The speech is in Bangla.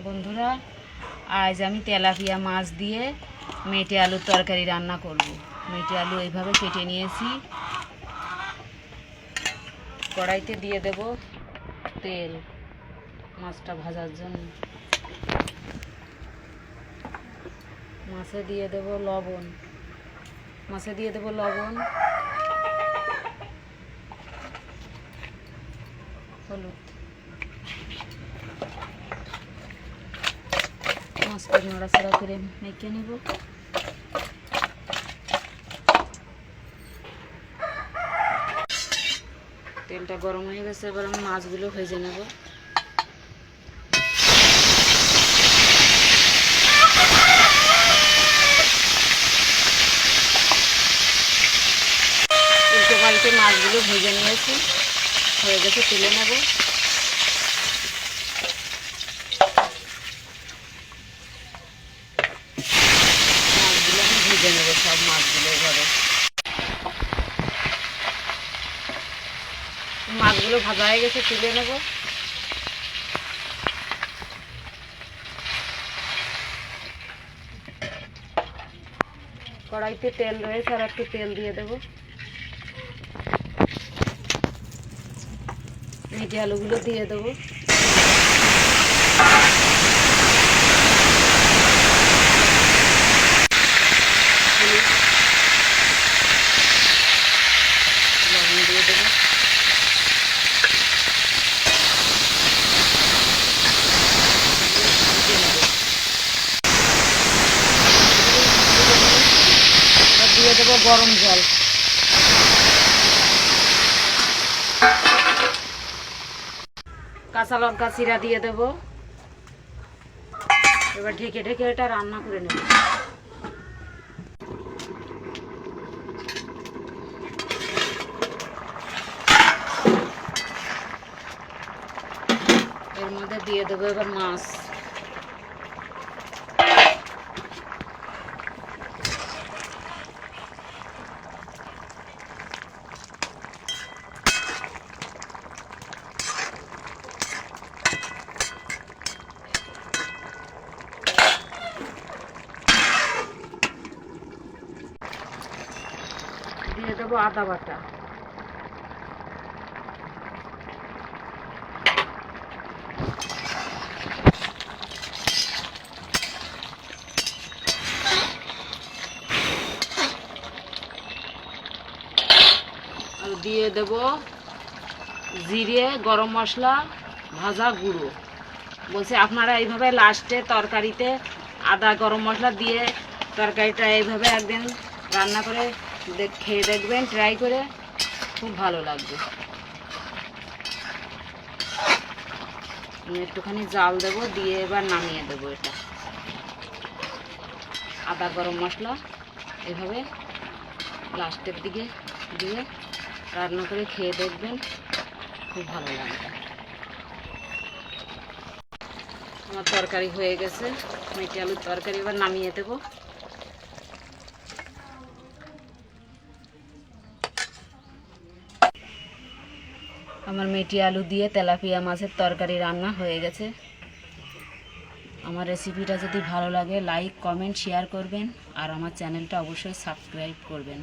বন্ধুরা, আজ আমি তেলাপিয়া মাছ দিয়ে মেটে আলুর তরকারি রান্না করব। মেটে আলু এইভাবে কেটে নিয়েছি। কড়াইতে দিয়ে দেব তেল মাছটা ভাজার জন্য। মাছে দিয়ে দেব লবণ, হলুদ। মাছটা নাড়াচাড়া করে মেখে নেব। তেলটা গরম হয়ে গেছে, এবার আমি মাছগুলো ভেজে নেব। উল্টো পাল্টে মাছগুলো ভেজে নিয়েছি, হয়ে গেছে, তুলে নেব। মাছগুলো আমি ভেজে নেব, সব মাছগুলো এভাবে। মাছগুলো ভাজা হয়ে গেছে, তুলে নেব। কড়াইতে তেল রয়েছে, আর একটু তেল দিয়ে দেব। মেটে আলুগুলো দিয়ে দেবো। লবণ দিয়ে দেবো। দিয়ে দেবো গরম জল। কাঁচা লঙ্কা চিরা দিয়ে দেব। এবার ঢেকে ঢেকে এটা রান্না করে নেব। এর মধ্যে দিয়ে দেবো এবার মাছ। দিয়ে দেবো আদা বাটা। আর দিয়ে দেব জিরে, গরম মশলা, ভাজা গুঁড়ো। বলছে আপনারা এইভাবে লাস্টে তরকারিতে আদা গরম মশলা দিয়ে তরকারিটা এইভাবে একদিন রান্না করে খেয়ে দেখবেন, ট্রাই করে, খুব ভালো লাগবে। আমি একটুখানি জাল দেব, দিয়ে এবার নামিয়ে দেবো। এটা আদা গরম মশলা এভাবে লাস্টের দিকে দিয়ে রান্না করে খেয়ে দেখবেন, খুব ভালো লাগবে। আমার তরকারি হয়ে গেছে, মেটে আলুর তরকারি। এবার নামিয়ে দেব। আমার মেটে আলু দিয়ে তেলাপিয়া মাছের তরকারি রান্না হয়ে গেছে। আমার রেসিপিটা যদি ভালো লাগে লাইক, কমেন্ট, শেয়ার করবেন, আর আমার চ্যানেলটা অবশ্যই সাবস্ক্রাইব করবেন।